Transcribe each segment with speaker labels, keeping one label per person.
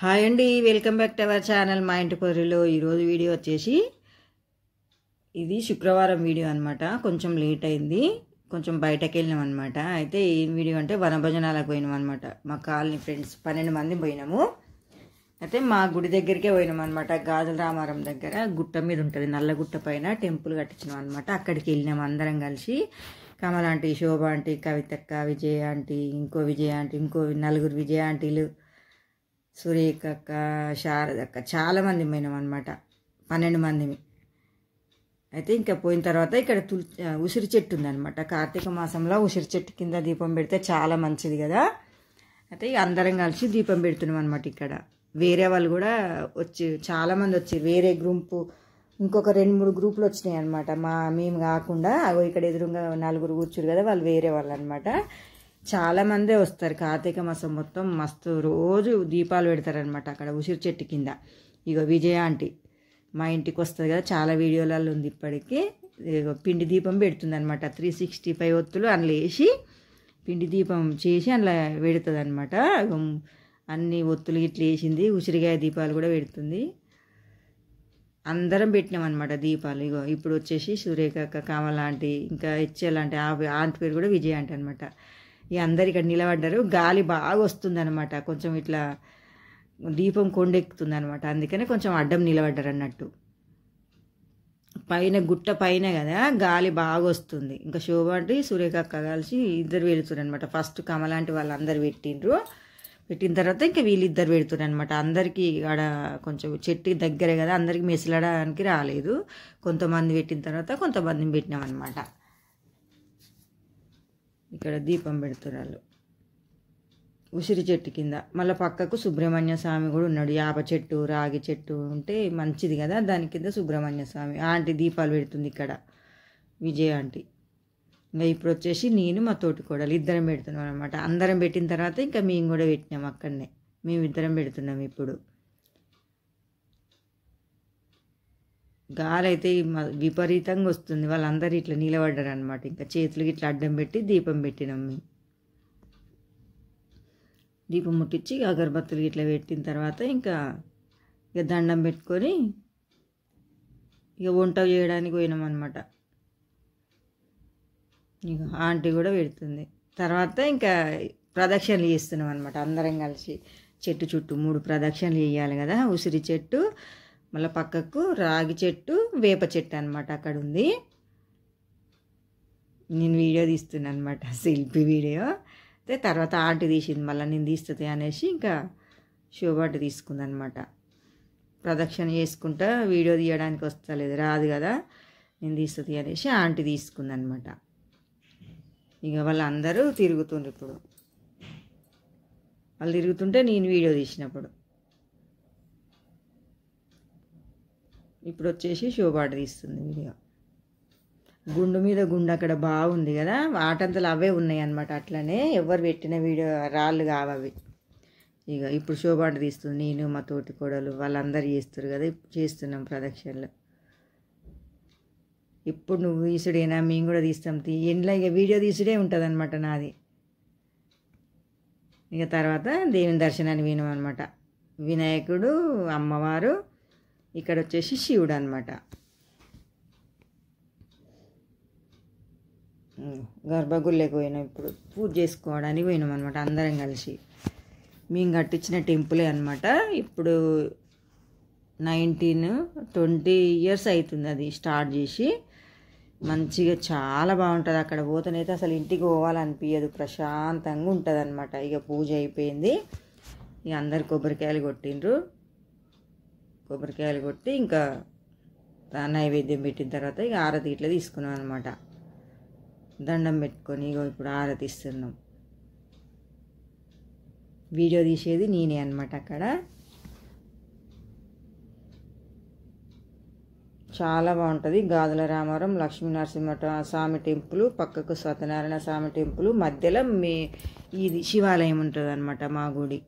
Speaker 1: Hi అండి, welcome back to our channel మా ఇంటి పొర్రిలో. ఈరోజు వీడియో వచ్చేసి ఇది శుక్రవారం వీడియో అనమాట. కొంచెం లేట్ అయింది, కొంచెం బయటకు వెళ్ళినాం అనమాట. అయితే ఏం వీడియో అంటే వనభోజనాలకు పోయినాం అనమాట. మా కాలనీ ఫ్రెండ్స్ 12 మంది పోయినాము. అయితే మా గుడి దగ్గరికే పోయినాం అనమాట. గాజుల రామారం దగ్గర గుట్ట మీద ఉంటుంది, నల్లగుట్ట పైన టెంపుల్ కట్టించినాం అనమాట. అక్కడికి వెళ్ళినాం అందరం కలిసి. కమల ఆంటీ, శోభ ఆంటీ, కవితక్క, విజయ ఆంటీ, ఇంకో విజయ ఆంటీ, ఇంకో నలుగురు విజయ ఆంటీలు, సురేఖ అక్క, శారదక్క, చాలామంది పోయినాం అనమాట. 12 మందిని. అయితే ఇంకా పోయిన తర్వాత ఇక్కడ ఉసిరి చెట్టు ఉందన్నమాట. కార్తీక మాసంలో ఉసిరి చెట్టు కింద దీపం పెడితే చాలా మంచిది కదా. అయితే అందరం కలిసి దీపం పెడుతున్నాం అనమాట. ఇక్కడ వేరే వాళ్ళు కూడా వచ్చి చాలామంది వచ్చి వేరే గ్రూపు ఇంకొక 2-3 గ్రూపులు వచ్చినాయి అనమాట. మేము కాకుండా ఇక్కడ ఎదురుగా 4 కూర్చురు కదా, వాళ్ళు వేరే వాళ్ళు అనమాట. చాలామందే వస్తారు. కార్తీక మాసం మొత్తం మస్తు రోజు దీపాలు పెడతారనమాట అక్కడ ఉసిరి చెట్టు కింద. ఇగో విజయ ఆంటీ మా ఇంటికి వస్తుంది కదా, చాలా వీడియోలలో ఉంది ఇప్పటికీ. పిండి దీపం పెడుతుంది అనమాట. 365 ఒత్తులు అందులో వేసి పిండి దీపం చేసి అందులో పెడుతుంది అనమాట. అన్ని ఒత్తులు ఇట్లా వేసింది. ఉసిరికాయ దీపాలు కూడా పెడుతుంది. అందరం పెట్టినాం అనమాట దీపాలు. ఇగో ఇప్పుడు వచ్చేసి సురేఖ అక్క, కమల ఆంటీ, ఇంకా హెచ్ఎల్ అంటే ఆంటీ పేరు కూడా విజయ ఆంటీ అనమాట. ఇక అందరు ఇక్కడ నిలబడ్డారు. గాలి బాగా వస్తుంది అనమాట. కొంచెం ఇట్లా దీపం కొండెక్కుతుంది అనమాట. అందుకనే కొంచెం అడ్డం నిలబడ్డారు అన్నట్టు. పైన గుట్ట పైన కదా, గాలి బాగా వస్తుంది. ఇంకా శోభ అంటే సురేఖ అక్క కలిసి ఇద్దరు వెళుతున్నారు అనమాట. ఫస్ట్ కమలాంటి వాళ్ళందరూ పెట్టిన తర్వాత ఇంకా వీళ్ళిద్దరు పెడుతున్నారు అనమాట. అందరికీ ఆడ కొంచెం చెట్టు దగ్గరే కదా, అందరికీ మెసలడానికి రాలేదు. కొంతమంది పెట్టిన తర్వాత కొంతమందిని పెట్టినాం అనమాట. ఇక్కడ దీపం పెడుతున్నారు ఉసిరి చెట్టు కింద. మళ్ళీ పక్కకు సుబ్రహ్మణ్య స్వామి కూడా ఉన్నాడు. యాప చెట్టు, రాగి చెట్టు ఉంటే మంచిది కదా, దాని కింద సుబ్రహ్మణ్య స్వామి. ఆంటీ దీపాలు పెడుతుంది ఇక్కడ, విజయ ఆంటీ. ఇంకా ఇప్పుడు వచ్చేసి నేను మా తోటి కోడలు ఇద్దరం పెడుతున్నాం అనమాట. అందరం పెట్టిన తర్వాత ఇంకా మేము కూడా పెట్టినాం అక్కడనే. మేమిద్దరం పెడుతున్నాం. ఇప్పుడు గాలి అయితే విపరీతంగా వస్తుంది. వాళ్ళందరూ ఇట్లా నిలబడ్డారు అనమాట. ఇంకా చేతులు ఇట్లా అడ్డం పెట్టి దీపం పెట్టినాం. మేము దీపం ముట్టించి అగరబత్తులు ఇట్లా పెట్టిన తర్వాత ఇంకా దండం పెట్టుకొని ఇక వంట చేయడానికి పోయినాం అనమాట. ఇక ఆంటీ కూడా పెడుతుంది. తర్వాత ఇంకా ప్రదక్షిణలు చేస్తున్నాం అనమాట. అందరం కలిసి చెట్టు చుట్టూ 3 ప్రదక్షిణలు చేయాలి కదా. ఉసిరి చెట్టు, మళ్ళీ పక్కకు రాగి చెట్టు, వేప చెట్టు అనమాట అక్కడ ఉంది. నేను వీడియో తీస్తున్నాను అనమాట, సెల్ఫీ వీడియో. అయితే తర్వాత ఆంటీ తీసింది, మళ్ళీ నేను తీస్తుంది అనేసి ఇంకా శోభాటి తీసుకుంది అనమాట. ప్రదక్షిణ చేసుకుంటా వీడియో తీయడానికి వస్తలేదు, రాదు కదా, నేను తీస్తుంది అనేసి ఆంటీ తీసుకుంది అనమాట. ఇక వాళ్ళందరూ తిరుగుతుండ్రు. ఇప్పుడు వాళ్ళు తిరుగుతుంటే నేను వీడియో తీసినప్పుడు. ఇప్పుడు వచ్చేసి శోభాటి తీస్తుంది వీడియో. గుండు మీద గుండు అక్కడ బాగుంది కదా, ఆటంతలు అవే ఉన్నాయి అనమాట. అట్లనే ఎవరు పెట్టిన వీడియో రాళ్ళు కావవి. ఇక ఇప్పుడు శోభాటి తీస్తుంది. నేను మా తోటి కోడలు వాళ్ళందరూ చేస్తారు కదా, చేస్తున్నాం ప్రదక్షిణలు. ఇప్పుడు నువ్వు తీసుడేనా, మేము కూడా తీస్తాం. ఎండ్లో ఇక వీడియో తీసుడే ఉంటుంది అనమాట నాది. ఇక తర్వాత దేవుని దర్శనాన్ని వినం అనమాట. వినాయకుడు, అమ్మవారు, ఇక్కడ వచ్చేసి శివుడు అనమాట. గర్భగుడిలోకి పోయినాం. ఇప్పుడు పూజ చేసుకోవడానికి పోయినాం అనమాట అందరం కలిసి. మేము కట్టించిన టెంపులే అనమాట. ఇప్పుడు 19-20 ఇయర్స్ అవుతుంది అది స్టార్ట్ చేసి. మంచిగా చాలా బాగుంటుంది. అక్కడ పోతేనైతే అసలు ఇంటికి పోవాలనిపించదు, ప్రశాంతంగా ఉంటుంది అనమాట. ఇక పూజ అయిపోయింది. ఇక అందరు కొబ్బరికాయలు కొట్టిండ్రు. కొబ్బరికాయలు కొట్టి ఇంకా నైవేద్యం పెట్టిన తర్వాత ఇక ఆరతి ఇట్లా తీసుకున్నాం అనమాట. దండం పెట్టుకొని ఇగో ఇప్పుడు ఆరతి ఇస్తున్నాం. వీడియో తీసేది నేనే అనమాట. అక్కడ చాలా బాగుంటుంది. గాజుల రామారం, లక్ష్మీ నరసింహ స్వామి టెంపుల్, పక్కకు సత్యనారాయణ స్వామి టెంపుల్, మధ్యలో ఇది శివాలయం ఉంటుంది అనమాట, మా గుడి.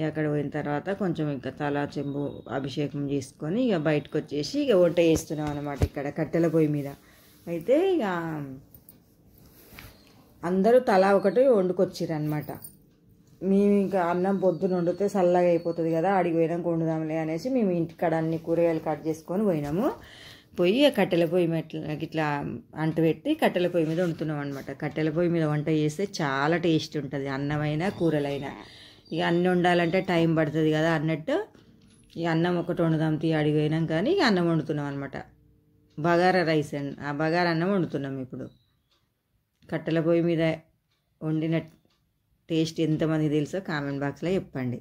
Speaker 1: అక్కడ పోయిన తర్వాత కొంచెం ఇంకా తలా చెంబు అభిషేకం చేసుకొని ఇక బయటకు వచ్చేసి ఇక వంట చేస్తున్నాం అనమాట ఇక్కడ కట్టెల పొయ్యి మీద. అయితే ఇక అందరూ తలా ఒకటి వండుకొచ్చిర్రు అనమాట. మేము ఇంకా అన్నం పొద్దున వండితే చల్లగా అయిపోతుంది కదా, ఆడికి పోయినాక వండుదాంలే అనేసి మేము ఇంటికాడ అన్ని కూరగాయలు కట్ చేసుకొని పోయినాము. పోయి కట్టెల పొయ్యి ఇట్లా అంటు పెట్టి కట్టెల పొయ్యి మీద వండుతున్నాం అనమాట. కట్టెల పొయ్యి మీద వంట చేస్తే చాలా టేస్ట్ ఉంటుంది, అన్నమైనా కూరలైనా. ఇక అన్నీ వండాలంటే టైం పడుతుంది కదా అన్నట్టు ఇక అన్నం ఒకటి వండుదాం ఆడికి పోయినాం. కానీ ఇక అన్నం వండుతున్నాం అనమాట. బగారా రైస్ అండి, ఆ బగారా అన్నం వండుతున్నాం ఇప్పుడు. కట్టెల పొయ్యి మీద వండిన టేస్ట్ ఎంతమంది తెలుసో కామెంట్ బాక్స్లో చెప్పండి.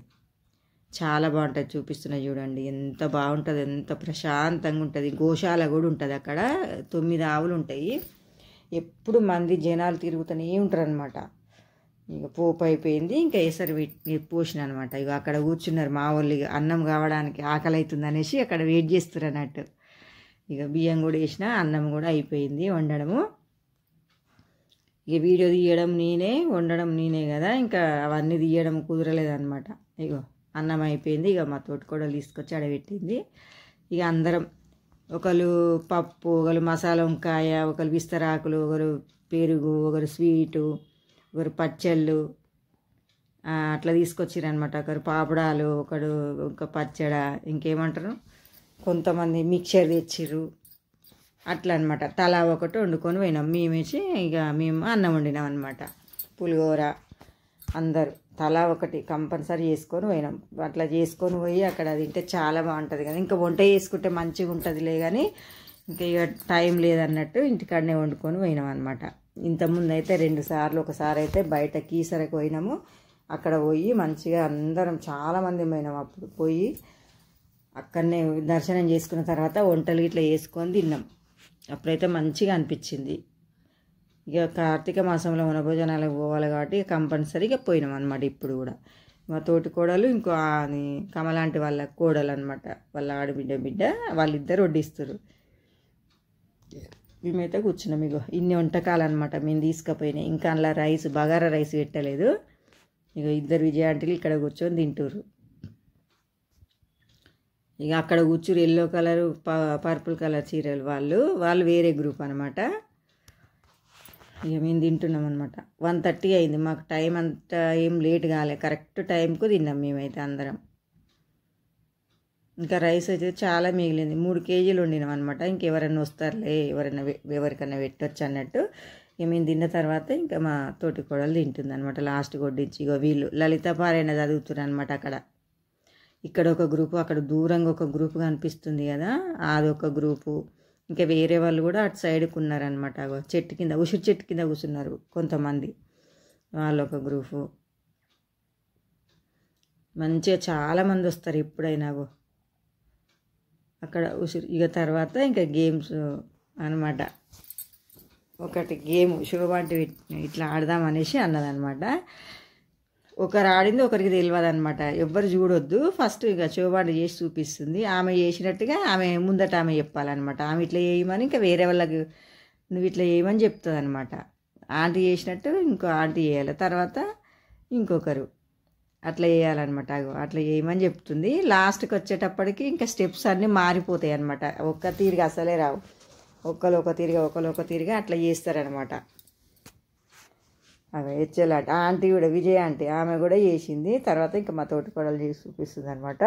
Speaker 1: చాలా బాగుంటుంది, చూపిస్తున్నా చూడండి. ఎంత బాగుంటుంది, ఎంత ప్రశాంతంగా ఉంటుంది. గోశాల కూడా ఉంటుంది అక్కడ, 9 ఆవులు ఉంటాయి. ఎప్పుడు మంది జనాలు తిరుగుతూనే ఉంటారు అనమాట. ఇక పోపు అయిపోయింది, ఇంకా ఎసరు పోసిన అనమాట. ఇక అక్కడ కూర్చున్నారు మా వాళ్ళు. ఇక అన్నం కావడానికి ఆకలి అవుతుంది అనేసి అక్కడ వెయిట్ చేస్తారు అన్నట్టు. ఇక బియ్యం కూడా వేసిన, అన్నం కూడా అయిపోయింది వండడము. ఇక వీడియో తీయడం నేనే, వండడం నేనే కదా, ఇంకా అవన్నీ తీయడం కుదరలేదన్నమాట. ఇగో అన్నం అయిపోయింది. ఇక మా తోటికోడలు తీసుకొచ్చి ఆడబెట్టింది. ఇక అందరం ఒకరు పప్పు, ఒకరు మసాలా వంకాయ, ఒకరు విస్తరాకులు, ఒకరు పెరుగు, ఒకరు స్వీటు, ఒకరు పచ్చళ్ళు అట్లా తీసుకొచ్చిరనమాట. ఒకరు పాపడాలు, ఒకడు ఇంకా పచ్చడ, ఇంకేమంటారు కొంతమంది మిక్చర్ తెచ్చిర్రు. అట్లా అనమాట. తలా ఒకటి వండుకొని పోయినాం మేమేసి. ఇక మేము అన్నం వండినాం అనమాట. పులిహోర అందరూ తలా ఒకటి కంపల్సరీ చేసుకొని పోయినాం. అట్లా చేసుకొని పోయి అక్కడ తింటే చాలా బాగుంటుంది కదా. ఇంకా వంట చేసుకుంటే మంచిగా ఉంటుందిలే కానీ ఇంకా ఇక టైం లేదన్నట్టు ఇంటికాడనే వండుకొని పోయినాం అనమాట. ఇంతకుముందు అయితే 2 సార్లు, ఒకసారి అయితే బయట కీసరకు పోయినాము. అక్కడ పోయి మంచిగా అందరం చాలామంది పోయినాం. అప్పుడు పోయి అక్కడనే దర్శనం చేసుకున్న తర్వాత వంటలు ఇట్లా వేసుకొని తిన్నాం. అప్పుడైతే మంచిగా అనిపించింది. ఇక కార్తీక మాసంలో వనభోజనాలకు పోవాలి కాబట్టి కంపల్సరీగా పోయినాం అనమాట. ఇప్పుడు కూడా మా తోటి కోడలు ఇంకో కమలాంటి వాళ్ళ కోడలు అనమాట, వాళ్ళ బిడ్డ వాళ్ళిద్దరు వడ్డిస్తారు. మేమైతే కూర్చున్నాం. ఇగో ఇన్ని వంటకాలు అనమాట మేము తీసుకుపోయినాయి. ఇంకా అందులో రైస్, బగారా రైస్ పెట్టలేదు. ఇక ఇద్దరు విజయాంటిలు ఇక్కడ కూర్చొని తింటారు. ఇక అక్కడ కూర్చురు ఎల్లో కలరు పర్పుల్ కలర్ చీరలు వాళ్ళు వేరే గ్రూప్ అనమాట. ఇక మేము తింటున్నాం అనమాట. 1:30 అయింది. మాకు టైం అంతా ఏం లేట్ కాలే, కరెక్ట్ టైంకు తిన్నాం మేమైతే అందరం. ఇంకా రైస్ అయితే చాలా మిగిలింది. 3 కేజీలు వండినాం అనమాట. ఇంకెవరన్నా వస్తారులే, ఎవరికన్నా పెట్టొచ్చు అన్నట్టు. ఇక మేము తిన్న తర్వాత ఇంకా మా తోటి కోడలు తింటుంది అనమాట లాస్ట్ కొడ్డించి. ఇక వీళ్ళు లలిత పారాయణ చదువుతున్నారు అనమాట. అక్కడ ఇక్కడ ఒక గ్రూపు, అక్కడ దూరంగా ఒక గ్రూపు కనిపిస్తుంది కదా, అదొక గ్రూపు. ఇంకా వేరే వాళ్ళు కూడా అటు సైడ్కి ఉన్నారనమాట. చెట్టు కింద, ఉసిరి చెట్టు కింద కూర్చున్నారు కొంతమంది, వాళ్ళు ఒక గ్రూపు. మంచిగా చాలామంది వస్తారు ఎప్పుడైనా అక్కడ ఉసిరి. ఇక తర్వాత ఇంకా గేమ్స్ అనమాట. ఒకటి గేమ్ శోభాంటి ఇట్లా ఆడదామనేసి అన్నదనమాట. ఒకరు ఆడింది ఒకరికి తెలియదు అనమాట, ఎవ్వరు చూడొద్దు. ఫస్ట్ ఇక శోభాంటి చేసి చూపిస్తుంది. ఆమె చేసినట్టుగా ఆమె ముందట ఆమె చెప్పాలన్నమాట. ఆమె ఇట్లా చేయమని ఇంకా వేరే వాళ్ళకి నువ్వు ఇట్లా చేయమని చెప్తుంది అనమాట. ఆంటీ చేసినట్టు ఇంకో ఆంటీ చేయాలి, తర్వాత ఇంకొకరు అట్లా చేయాలన్నమాట. అట్లా చేయమని చెప్తుంది. లాస్ట్కి వచ్చేటప్పటికి ఇంకా స్టెప్స్ అన్నీ మారిపోతాయి అనమాట. ఒక్క తీరుగా అసలే రావు, ఒకరు ఒక తీరుగా అట్లా చేస్తారనమాట. అవి హెచ్ఎలాట ఆంటీ కూడా, విజయ ఆంటీ ఆమె కూడా చేసింది. తర్వాత ఇంకా మా తోటి కోడలు చేసి చూపిస్తుంది అనమాట.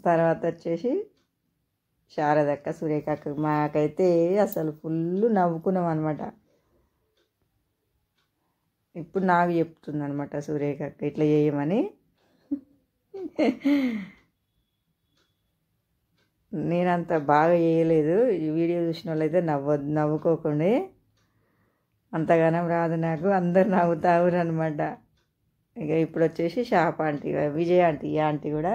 Speaker 1: తర్వాత వచ్చేసి శారదక్క, సురేఖక్క. మాకైతే అసలు ఫుల్ నవ్వుకున్నాం అనమాట. ఇప్పుడు నాకు చెప్తుంది అనమాట సురేఖక్క ఇట్లా చేయమని. నేనంత బాగా చేయలేదు. ఈ వీడియో చూసిన వాళ్ళైతే నవ్వుకోకండి, అంతగానం రాదు నాకు. అందరు నవ్వుతారు అనమాట. ఇక ఇప్పుడు వచ్చేసి షాప్ ఆంటీ, విజయ ఆంటీ, ఈ ఆంటీ కూడా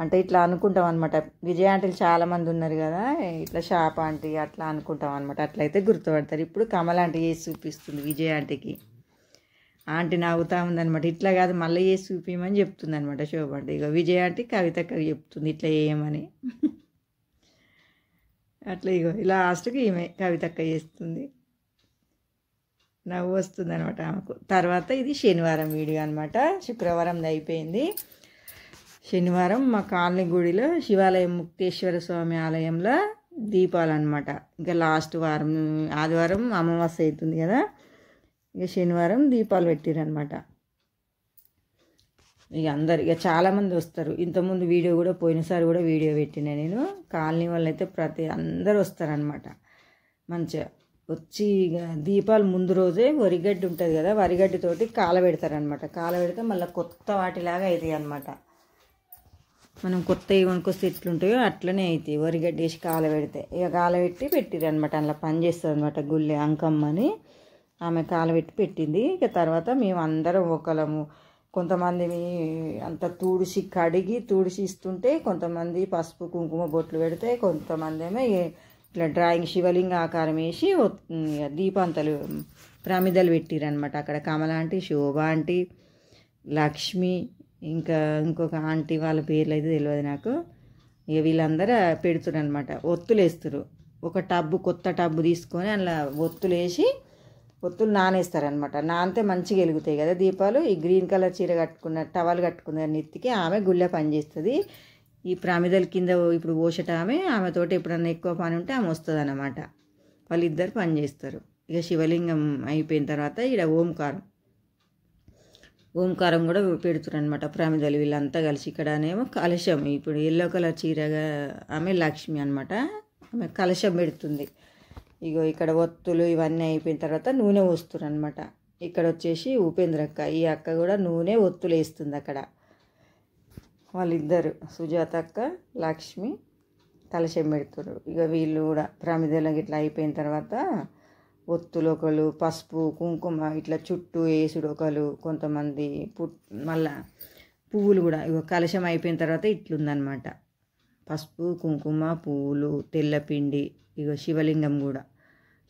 Speaker 1: అంటే ఇట్లా అనుకుంటాం అనమాట. విజయ ఆంటీలు చాలామంది ఉన్నారు కదా, ఇట్లా షాప్ ఆంటీ అట్లా అనుకుంటాం అనమాట. అట్లయితే గుర్తుపడతారు. ఇప్పుడు కమల ఆంటీ చేసి చూపిస్తుంది విజయ ఆంటీకి. ఆంటీ నవ్వుతూ ఉందనమాట. ఇట్లా కాదు మళ్ళీ చేసి చూపించమని చెప్తుంది అనమాట శోభ ఆంటీ. ఇక విజయ ఆంటీ కవితక్కకి చెప్తుంది ఇట్లా చేయమని. అట్లా ఇగో లాస్ట్కి ఈమె కవితక్క చేస్తుంది. నవ్వు వస్తుంది అనమాట ఆమెకు. తర్వాత ఇది శనివారం వీడియో అనమాట. శుక్రవారం అయిపోయింది. శనివారం మా కాలనీ గుడిలో శివాలయం ముక్తేశ్వర స్వామి ఆలయంలో దీపాలు అనమాట. ఇంకా లాస్ట్ వారం ఆదివారం అమావాస్య అవుతుంది కదా, ఇక శనివారం దీపాలు పెట్టిరనమాట. ఇక అందరు ఇక చాలామంది వస్తారు. ఇంతకుముందు వీడియో కూడా పోయినసారి కూడా వీడియో పెట్టినా నేను. కాలనీ వాళ్ళు అయితే అందరు వస్తారనమాట. మంచిగా వచ్చి ఇక దీపాలు ముందు రోజే వరిగడ్డి ఉంటుంది కదా, వరిగడ్డితోటి కాలబెడతారనమాట. కాలబెడితే మళ్ళీ కొత్త వాటిలాగా అవుతాయి అనమాట. మనం కొత్తవి కొనుక్కొస్తే ఎట్లుంటాయో అట్లనే అవుతాయి వరిగడ్డి వేసి కాలబెడితే. ఇక కాలబెట్టి పెట్టిరనమాట. అందులో పని చేస్తుంది అనమాట గుళ్ళె అంకమ్మని, ఆమె కాలబెట్టి పెట్టింది. ఇక తర్వాత మేము అందరం ఒకలము, కొంతమంది అంత తుడిచి ఇస్తుంటే, కొంతమంది పసుపు కుంకుమ బొట్లు పెడితే, కొంతమంది ఏమో ఇట్లా డ్రాయింగ్ శివలింగ ఆకారం వేసి దీపాంతలు ప్రమిదలు పెట్టిరనమాట. అక్కడ కమల ఆంటీ, శోభ ఆంటీ, లక్ష్మి, ఇంకా ఇంకొక ఆంటీ వాళ్ళ పేర్లు అయితే తెలియదు నాకు. ఇక వీళ్ళందరూ పెడుతున్నారు అనమాట. ఒత్తులు వేస్తారు. ఒక కొత్త టబ్బు తీసుకొని అందులో ఒత్తులు నానేస్తారనమాట. నానితే మంచిగా వెలుగుతాయి కదా దీపాలు. ఈ గ్రీన్ కలర్ చీర కట్టుకున్న టవల్ కట్టుకున్న నెత్తికి ఆమె గుళ్ళె పనిచేస్తుంది. ఈ ప్రమిదల కింద ఇప్పుడు పోసేట ఆమెతోటి ఎప్పుడన్నా ఎక్కువ పని ఉంటే ఆమె వస్తుంది అన్నమాట. వాళ్ళిద్దరు పని చేస్తారు. ఇక శివలింగం అయిపోయిన తర్వాత ఇక్కడ ఓంకారం కూడా పెడుతున్నారు అనమాట ప్రమిదలు వీళ్ళంతా కలిసి. ఇక్కడనేమో కలశం, ఇప్పుడు ఎల్లో కలర్ చీరగా ఆమె లక్ష్మి అనమాట, ఆమె కలశం పెడుతుంది. ఇగో ఇక్కడ ఒత్తులు ఇవన్నీ అయిపోయిన తర్వాత నూనె పోస్తున్నారు అనమాట. ఇక్కడ వచ్చేసి ఉపేంద్ర అక్క, ఈ అక్క కూడా నూనె ఒత్తులు వేస్తుంది అక్కడ. వాళ్ళిద్దరు సుజాత అక్క, లక్ష్మి కలశం పెడుతున్నారు. ఇక వీళ్ళు కూడా ప్రమిదలు ఇట్లా అయిపోయిన తర్వాత ఒత్తులు ఒకరు, పసుపు కుంకుమ ఇట్లా చుట్టూ వేసుడు ఒకరు, కొంతమంది మళ్ళా పువ్వులు కూడా. ఇక కలశం అయిపోయిన తర్వాత ఇట్లుందనమాట. పసుపు కుంకుమ పువ్వులు తెల్లపిండి. ఇక శివలింగం కూడా,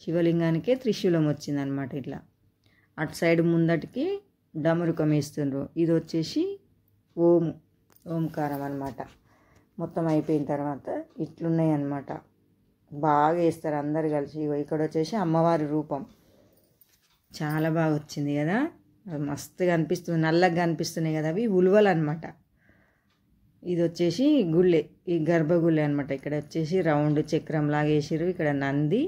Speaker 1: శివలింగానికే త్రిశూలం వచ్చిందనమాట. ఇట్లా అటు సైడ్ ముందటికి డమరుకం వేస్తుండ్రు. ఇది వచ్చేసి ఓంకారం అనమాట. మొత్తం అయిపోయిన తర్వాత ఇట్లున్నాయి అన్నమాట. బాగా వేస్తారు అందరు కలిసి. ఇక్కడ వచ్చేసి అమ్మవారి రూపం చాలా బాగా వచ్చింది కదా, అది మస్తుగా అనిపిస్తుంది. నల్లగా కనిపిస్తున్నాయి కదా, అవి ఉలువలు అనమాట. ఇది వచ్చేసి గుళ్ళె, ఈ గర్భగుళ్ళె అనమాట. ఇక్కడ వచ్చేసి రౌండ్ చక్రం లాగా వేసారు. ఇక్కడ నంది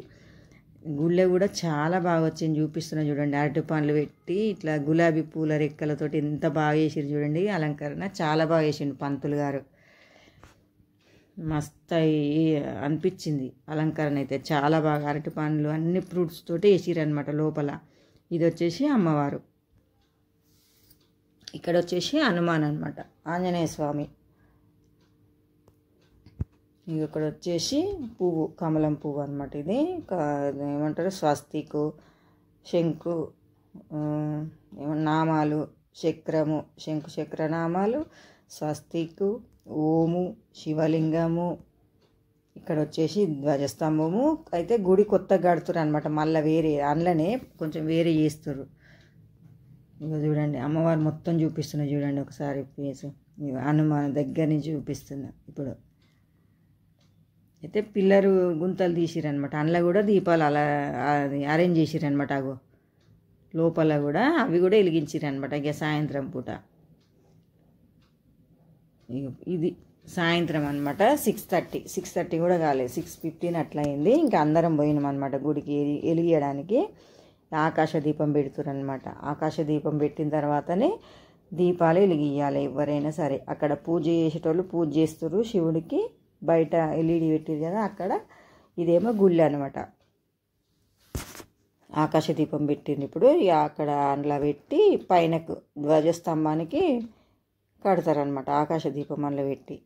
Speaker 1: గుళ్ళె కూడా చాలా బాగా వచ్చింది, చూపిస్తున్నా చూడండి. అరటి పండ్లు పెట్టి ఇట్లా గులాబీ పూల రెక్కలతోటి ఎంత బాగా వేసారు చూడండి. అలంకరణ చాలా బాగా వేసిండు పంతులు గారు. మస్తు అనిపించింది అలంకరణ అయితే చాలా బాగా. అరటి పండ్లు అన్ని ఫ్రూట్స్ తోటి వేసిరు అనమాట లోపల. ఇది వచ్చేసి అమ్మవారు. ఇక్కడ వచ్చేసి హనుమాన్ అనమాట, ఆంజనేయ స్వామి. ఇక్కడ వచ్చేసి పువ్వు, కమలం పువ్వు అనమాట. ఇది ఏమంటారు, స్వస్తికు, శంకు నామాలు, చక్రము, శంకు చక్ర నామాలు, స్వస్తికు, ఓము, శివలింగము. ఇక్కడ వచ్చేసి ధ్వజస్తంభము. అయితే గుడి కొత్తగా కడుతున్నారు అనమాట. మళ్ళీ వేరే అందులోనే కొంచెం వేరే చేస్తారు. ఇక చూడండి అమ్మవారు మొత్తం చూపిస్తున్నా చూడండి ఒకసారి ఫేస్. హనుమాన్ దగ్గర నుంచి చూపిస్తున్నా. ఇప్పుడు అయితే పిల్లరు గుంతలు తీసిరనమాట. అందులో కూడా దీపాలు అలా అరేంజ్ చేసిరనమాట. అగో లోపల కూడా అవి కూడా వెలిగించిరనమాట. ఇక సాయంత్రం పూట ఇది సాయంత్రం అనమాట. 6:30 కూడా కాలేదు, 6:15 అట్లా అయింది. ఇంకా అందరం పోయినాం అనమాట గుడికి వెలిగియడానికి. ఆకాశ దీపం పెడుతురనమాట. ఆకాశ దీపం పెట్టిన తర్వాతనే దీపాలు వెలిగియాలి ఎవరైనా సరే. అక్కడ పూజ చేసేటోళ్ళు పూజ చేస్తారు శివుడికి. బయట ఎల్ఈడి పెట్టిరు కదా అక్కడ. ఇదేమో గుళ్ళె అనమాట. ఆకాశ దీపం పెట్టింది ఇప్పుడు. ఇక అక్కడ అందులో పెట్టి పైనకు ధ్వజస్తంభానికి కడతారనమాట. ఆకాశ దీపం అందులో పెట్టి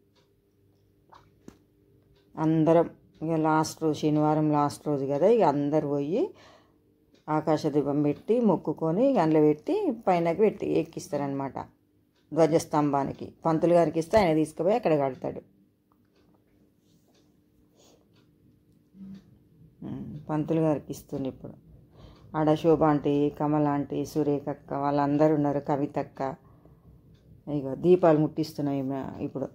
Speaker 1: అందరం ఇక లాస్ట్ రోజు, శనివారం లాస్ట్ రోజు కదా, ఇక అందరు పోయి ఆకాశ దీపం పెట్టి మొక్కుకొని ఇక అందులో పెట్టి పైనకి పెట్టి ఎక్కిస్తారనమాట ధ్వజస్తంభానికి. పంతులు గారికి ఇస్తే ఆయన తీసుకుపోయి అక్కడ కడతాడు. పంతులు గారికి ఇస్తుంది ఇప్పుడు. ఆడ శోభ ఆంటీ, కమల ఆంటీ, సురేఖ అక్క వాళ్ళందరూ ఉన్నారు, కవితక్క. ఇక దీపాలు ముట్టిస్తున్నాయి ఇప్పుడు.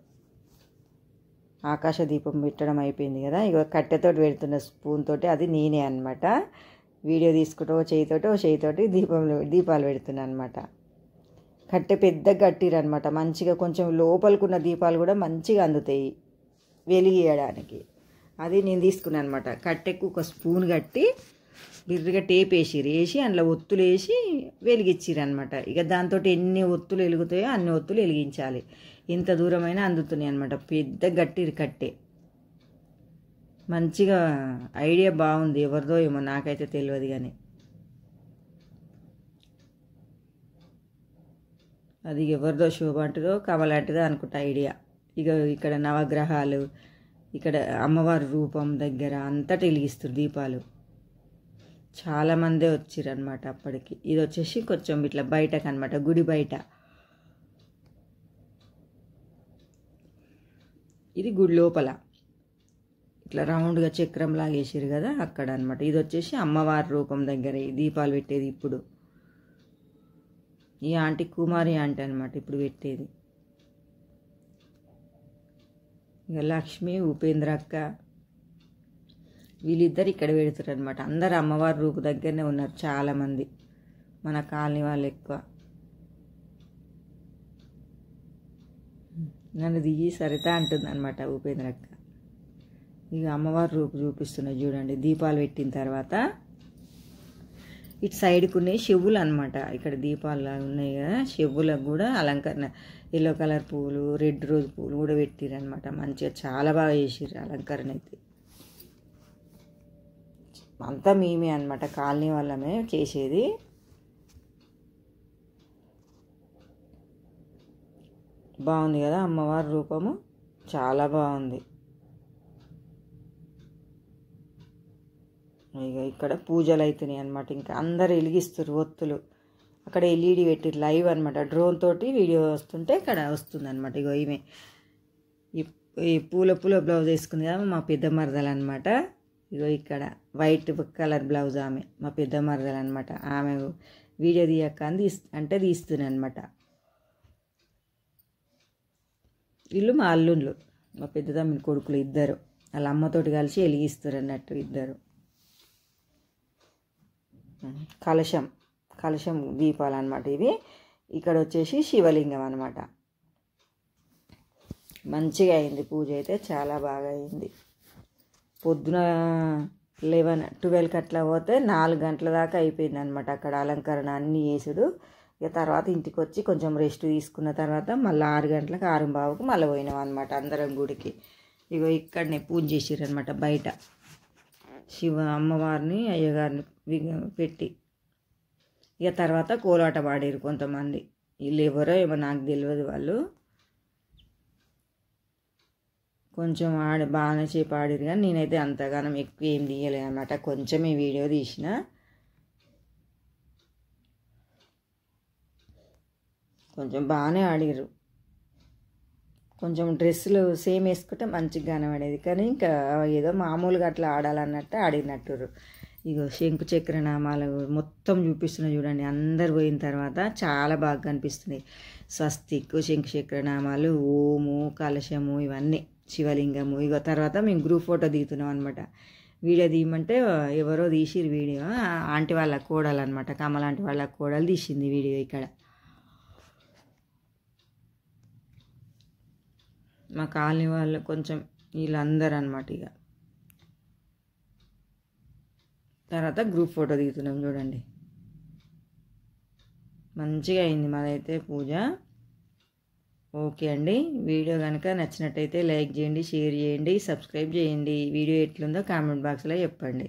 Speaker 1: ఆకాశ దీపం పెట్టడం అయిపోయింది కదా. ఇక కట్టెతోటి పెడుతున్న స్పూన్ తోటి, అది నేనే అనమాట. వీడియో తీసుకుంటూ ఓ చేయితోటి దీపాలు పెడుతున్నా అనమాట. కట్టె పెద్దగా కట్టిరనమాట. మంచిగా కొంచెం లోపలికున్న దీపాలు కూడా మంచిగా అందుతాయి వెలిగియడానికి. అది నేను తీసుకున్నాను అనమాట. కట్టెకు ఒక స్పూన్ కట్టి బిర్రిగా టేప్ వేసి అందులో ఒత్తులు వేసి వెలిగించిర్రు అనమాట. ఇక దాంతో ఎన్ని ఒత్తులు వెలుగుతాయో అన్ని ఒత్తులు వెలిగించాలి. ఇంత దూరమైనా అందుతున్నాయి అనమాట. పెద్ద గట్టిరి కట్టే. మంచిగా ఐడియా బాగుంది. ఎవరిదో ఏమో నాకైతే తెలియదు కానీ అది ఎవరిదో శోభంటిదో కమలాంటిదో అనుకుంటా ఐడియా. ఇక ఇక్కడ నవగ్రహాలు, ఇక్కడ అమ్మవారి రూపం దగ్గర అంతటా వెలిగిస్తారు దీపాలు. చాలామందే వచ్చిరనమాట అప్పటికి. ఇది వచ్చేసి కొంచెం ఇట్లా బయటకు అనమాట, గుడి బయట. ఇది గుడి లోపల ఇట్లా రౌండ్గా చక్రం లాగేసారు కదా అక్కడ అనమాట. ఇది వచ్చేసి అమ్మవారి రూపం దగ్గర ఈ దీపాలు పెట్టేది. ఇప్పుడు ఈ ఆంటీ కుమారి ఆంటీ అనమాట ఇప్పుడు పెట్టేది. ఇక లక్ష్మి, ఉపేంద్ర అక్క వీళ్ళిద్దరు ఇక్కడ పెడతారు అనమాట. అందరు అమ్మవారి రూపు దగ్గరనే ఉన్నారు చాలామంది, మన కాలనీ వాళ్ళు ఎక్కువ. నన్ను దిగి సరిత అంటుంది అనమాట ఉపేంద్ర అక్క. ఇక అమ్మవారి రూపు చూపిస్తున్నాయి చూడండి. దీపాలు పెట్టిన తర్వాత ఇటు సైడ్కి ఉన్నాయి చెవులు అనమాట. ఇక్కడ దీపాలు ఉన్నాయి కదా, చెవులకు కూడా అలంకరణ ఎల్లో కలర్ పువ్వులు, రెడ్ రోజ్ పువ్వులు కూడా పెట్టిర్రు అనమాట. మంచిగా చాలా బాగా చేసిర్రు అలంకరణ అయితే. అంతా మేమే అనమాట, కాలనీ వాళ్ళమే చేసేది. బాగుంది కదా అమ్మవారి రూపము, చాలా బాగుంది. ఇక ఇక్కడ పూజలు అవుతున్నాయి అనమాట. ఇంకా అందరు వెలిగిస్తారు ఒత్తులు. అక్కడ ఎల్ఈడి పెట్టి లైవ్ అనమాట, డ్రోన్ తోటి వీడియో వస్తుంటే ఇక్కడ వస్తుంది అనమాట. ఇగో ఈమె ఈ పూల బ్లౌజ్ వేసుకుంది కదా మా పెద్ద మరదలు అనమాట. ఇగో ఇక్కడ వైట్ కలర్ బ్లౌజ్ ఆమె మా పెద్ద మరదలు అనమాట. ఆమె వీడియో తీయక్క అని అంటే తీస్తున్నాయి అనమాట. వీళ్ళు మా అల్లుళ్ళు, మా పెద్దదమ్మిని కొడుకులు ఇద్దరు. వాళ్ళ అమ్మతోటి కలిసి వెలిగిస్తారు అన్నట్టు ఇద్దరు. కలశం దీపాలు అనమాట ఇవి. ఇక్కడ వచ్చేసి శివలింగం అనమాట. మంచిగా అయింది పూజ అయితే, చాలా బాగా అయింది. పొద్దున 12 అట్లా పోతే 4 గంటల దాకా అయిపోయింది అనమాట అక్కడ అలంకరణ అన్నీ చేసుడు. ఇక తర్వాత ఇంటికి వచ్చి కొంచెం రెస్ట్ తీసుకున్న తర్వాత మళ్ళీ 6 గంటలకు 6:15కు మళ్ళీ పోయినాం అనమాట అందరం గుడికి. ఇగో ఇక్కడనే పూజ చేసిర్రు అనమాట బయట. శివ అమ్మవారిని అయ్యగారిని పెట్టి ఇక తర్వాత కోలాట పాడారు కొంతమంది. వీళ్ళు ఎవరో ఏమో నాకు తెలియదు. వాళ్ళు కొంచెం బాగానే సేపు ఆడారు కానీ నేనైతే అంతగానం ఎక్కువ ఏం తీయలేదు అనమాట. కొంచెమే వీడియో తీసిన. కొంచెం బాగానే ఆడిరు. కొంచెం డ్రెస్సులు సేమ్ వేసుకుంటే మంచిగా కనబడేది, కానీ ఇంకా ఏదో మామూలుగా అట్లా ఆడాలన్నట్టు ఆడినట్టురు. ఇగో శంకు చక్ర నామాలు మొత్తం చూపిస్తున్నాయి చూడండి. అందరు పోయిన తర్వాత చాలా బాగా కనిపిస్తున్నాయి. స్వస్తిక్, శంకు చక్ర నామాలు, ఓము, కలశము, ఇవన్నీ శివలింగము. ఇగో తర్వాత మేము గ్రూప్ ఫోటో దిగుతున్నాం అనమాట. వీడియో తీయమంటే ఎవరో తీసిరు వీడియో. ఆంటీ వాళ్ళ కోడలు అనమాట, కమలాంటి వాళ్ళ కోడలు తీసింది వీడియో. ఇక్కడ మా కాలనీ వాళ్ళు కొంచెం వీళ్ళందరూ అనమాట. ఇక తర్వాత గ్రూప్ ఫోటో దిగుతున్నాం చూడండి. మంచిగా అయింది మాదైతే పూజ. ఓకే అండి, వీడియో కనుక నచ్చినట్టయితే లైక్ చేయండి, షేర్ చేయండి, సబ్స్క్రైబ్ చేయండి. వీడియో ఎట్లుందో కామెంట్ బాక్స్లో చెప్పండి.